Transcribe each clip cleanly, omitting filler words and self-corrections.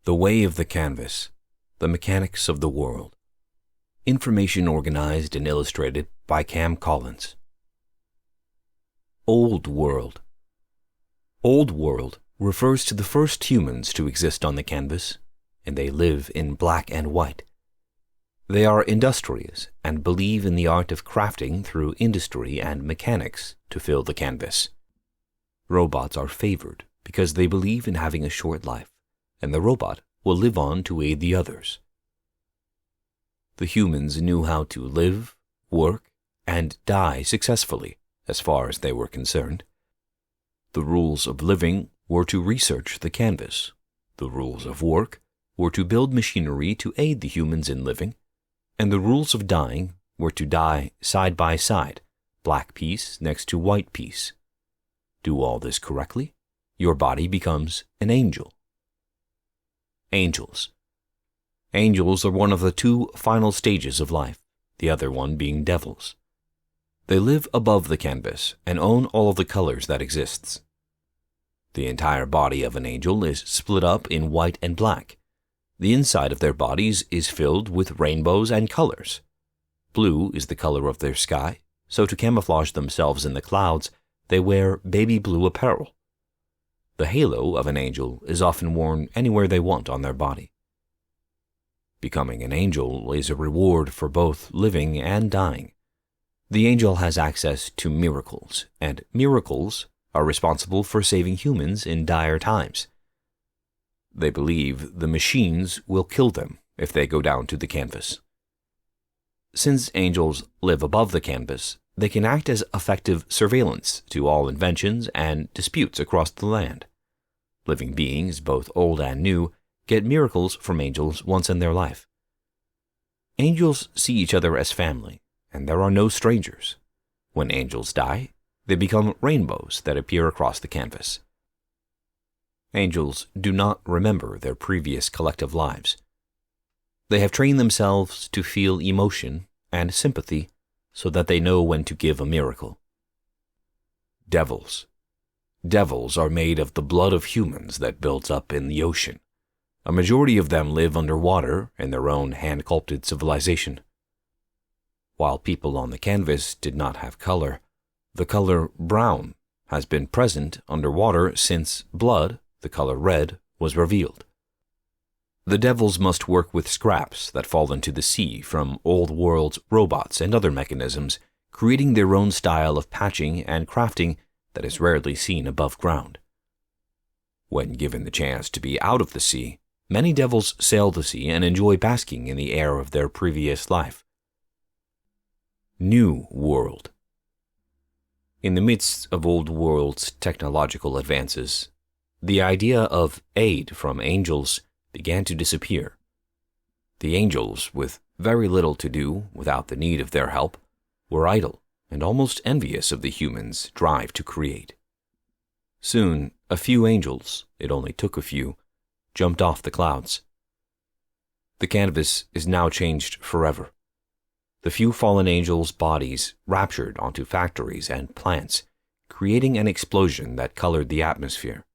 The Way of the Canvas, The Mechanics of the World. Information organized and illustrated by Cam Collins. Old World. Old World refers to the first humans to exist on the canvas, and they live in black and white. They are industrious and believe in the art of crafting through industry and mechanics to fill the canvas. Robots are favored because they believe in having a short life, and the robot will live on to aid the others. The humans knew how to live, work, and die successfully, as far as they were concerned. The rules of living were to research the canvas. The rules of work were to build machinery to aid the humans in living, and the rules of dying were to die side by side, black piece next to white piece. Do all this correctly, your body becomes an angel. Angels. Angels are one of the two final stages of life, the other one being devils. They live above the canvas and own all of the colors that exists. The entire body of an angel is split up in white and black. The inside of their bodies is filled with rainbows and colors. Blue is the color of their sky, so to camouflage themselves in the clouds, they wear baby blue apparel. The halo of an angel is often worn anywhere they want on their body. Becoming an angel is a reward for both living and dying. The angel has access to miracles, and miracles are responsible for saving humans in dire times. They believe the machines will kill them if they go down to the canvas. Since angels live above the canvas, they can act as effective surveillance to all inventions and disputes across the land. Living beings, both old and new, get miracles from angels once in their life. Angels see each other as family, and there are no strangers. When angels die, they become rainbows that appear across the canvas. Angels do not remember their previous collective lives. They have trained themselves to feel emotion and sympathy so that they know when to give a miracle. Devils. Devils are made of the blood of humans that builds up in the ocean. A majority of them live underwater in their own hand-sculpted civilization. While people on the canvas did not have color, the color brown has been present underwater since blood, the color red, was revealed. The devils must work with scraps that fall into the sea from old world's robots and other mechanisms, creating their own style of patching and crafting that is rarely seen above ground. When given the chance to be out of the sea, many devils sail the sea and enjoy basking in the air of their previous life. New World. In the midst of Old World's technological advances, the idea of aid from angels began to disappear. The angels, with very little to do without the need of their help, were idle and almost envious of the humans' drive to create. Soon, a few angels, it only took a few, jumped off the clouds. The canvas is now changed forever. The few fallen angels' bodies raptured onto factories and plants, creating an explosion that colored the atmosphere.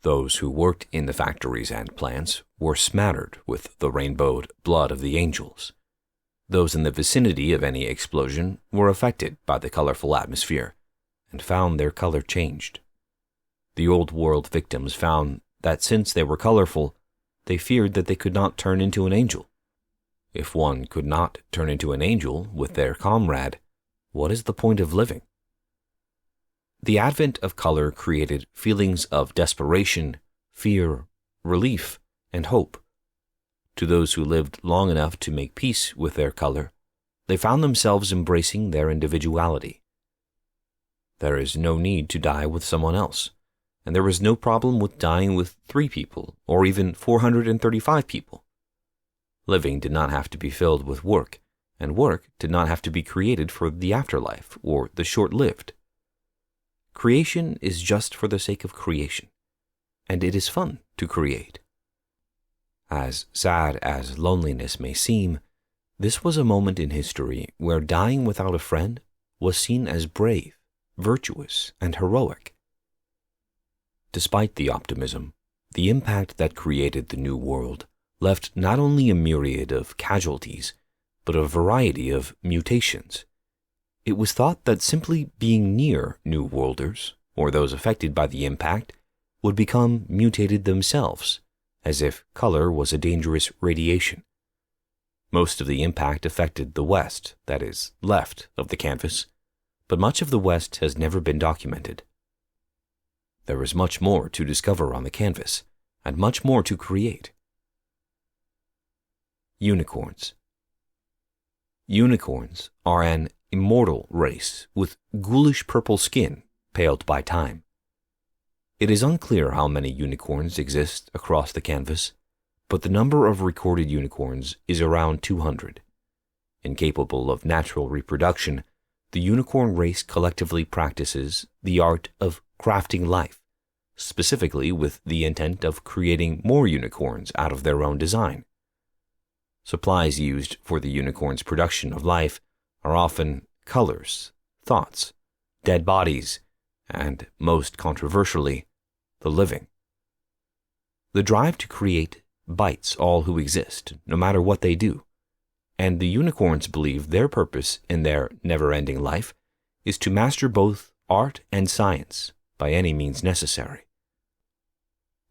Those who worked in the factories and plants were smattered with the rainbowed blood of the angels. Those in the vicinity of any explosion were affected by the colorful atmosphere and found their color changed. The old world victims found that since they were colorful, they feared that they could not turn into an angel. If one could not turn into an angel with their comrade, what is the point of living? The advent of color created feelings of desperation, fear, relief, and hope. To those who lived long enough to make peace with their color, they found themselves embracing their individuality. There is no need to die with someone else, and there is no problem with dying with 3 people or even 435 people. Living did not have to be filled with work, and work did not have to be created for the afterlife or the short-lived. Creation is just for the sake of creation, and it is fun to create. As sad as loneliness may seem, this was a moment in history where dying without a friend was seen as brave, virtuous, and heroic. Despite the optimism, the impact that created the New World left not only a myriad of casualties, but a variety of mutations. It was thought that simply being near New Worlders, or those affected by the impact, would become mutated themselves, as if color was a dangerous radiation. Most of the impact affected the west, that is, left of the canvas, but much of the west has never been documented. There is much more to discover on the canvas, and much more to create. Unicorns. Unicorns are an immortal race with ghoulish purple skin paled by time. It is unclear how many unicorns exist across the canvas, but the number of recorded unicorns is around 200. Incapable of natural reproduction, the unicorn race collectively practices the art of crafting life, specifically with the intent of creating more unicorns out of their own design. Supplies used for the unicorn's production of life are often colors, thoughts, dead bodies, and, most controversially, the living. The drive to create bites all who exist, no matter what they do, and the unicorns believe their purpose in their never-ending life is to master both art and science by any means necessary.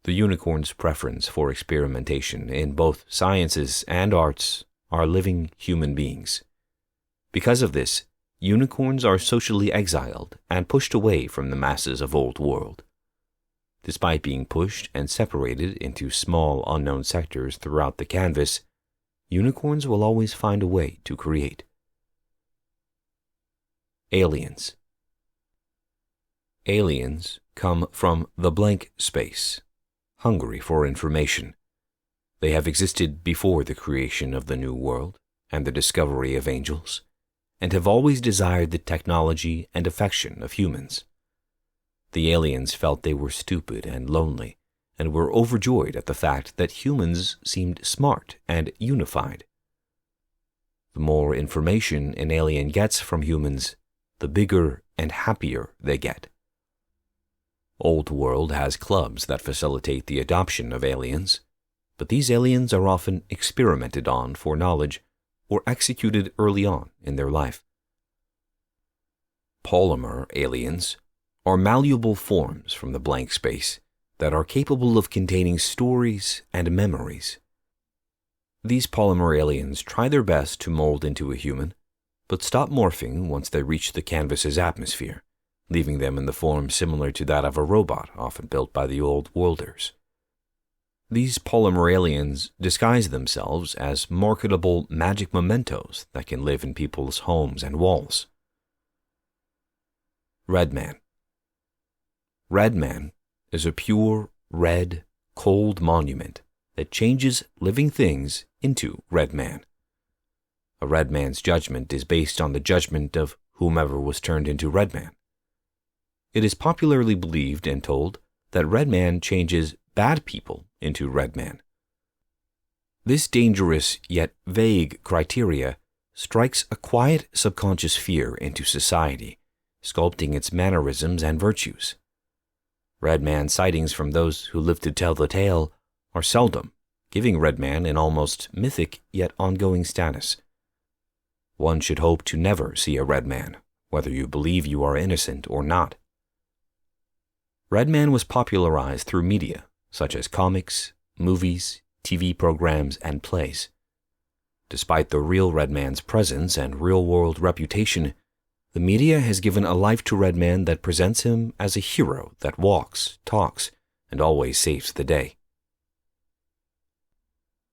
The unicorn's preference for experimentation in both sciences and arts are living human beings. Because of this, unicorns are socially exiled and pushed away from the masses of Old World. Despite being pushed and separated into small unknown sectors throughout the canvas, unicorns will always find a way to create. Aliens. Aliens come from the blank space, hungry for information. They have existed before the creation of the New World and the discovery of angels, and have always desired the technology and affection of humans. The aliens felt they were stupid and lonely, and were overjoyed at the fact that humans seemed smart and unified. The more information an alien gets from humans, the bigger and happier they get. Old World has clubs that facilitate the adoption of aliens, but these aliens are often experimented on for knowledge or executed early on in their life. Polymer aliens are malleable forms from the blank space that are capable of containing stories and memories. These polymer aliens try their best to mold into a human, but stop morphing once they reach the canvas's atmosphere, leaving them in the form similar to that of a robot often built by the Old Worlders. These polymer aliens disguise themselves as marketable magic mementos that can live in people's homes and walls. Red Man. Red Man is a pure, red, cold monument that changes living things into Red Man. A Red Man's judgment is based on the judgment of whomever was turned into Red Man. It is popularly believed and told that Red Man changes bad people into Red Man. This dangerous yet vague criteria strikes a quiet subconscious fear into society, sculpting its mannerisms and virtues. Red Man sightings from those who live to tell the tale are seldom, giving Red Man an almost mythic yet ongoing status. One should hope to never see a Red Man, whether you believe you are innocent or not. Red Man was popularized through media, such as comics, movies, TV programs, and plays. Despite the real Red Man's presence and real-world reputation, the media has given a life to Red Man that presents him as a hero that walks, talks, and always saves the day.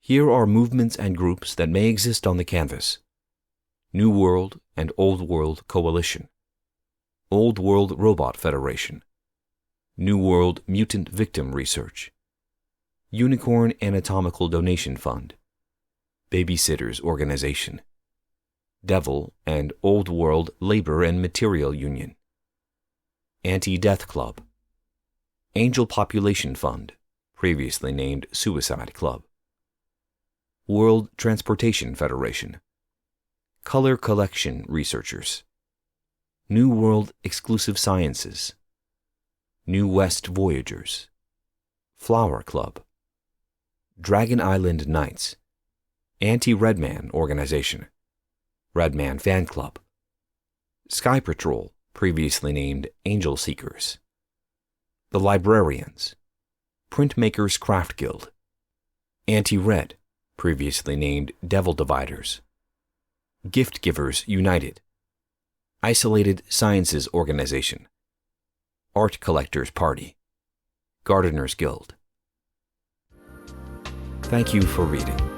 Here are movements and groups that may exist on the canvas. New World and Old World Coalition, Old World Robot Federation, New World Mutant Victim Research, Unicorn Anatomical Donation Fund, Babysitters Organization, Devil and Old World Labor and Material Union, Anti-Death Club, Angel Population Fund, previously named Suicide Club, World Transportation Federation, Color Collection Researchers, New World Exclusive Sciences, New West Voyagers, Flower Club, Dragon Island Knights, Anti-Redman Organization, Redman Fan Club, Sky Patrol, previously named Angel Seekers, The Librarians, Printmakers Craft Guild, Anti-Red, previously named Devil Dividers, Gift Givers United, Isolated Sciences Organization, Art Collectors Party, Gardeners Guild. Thank you for reading.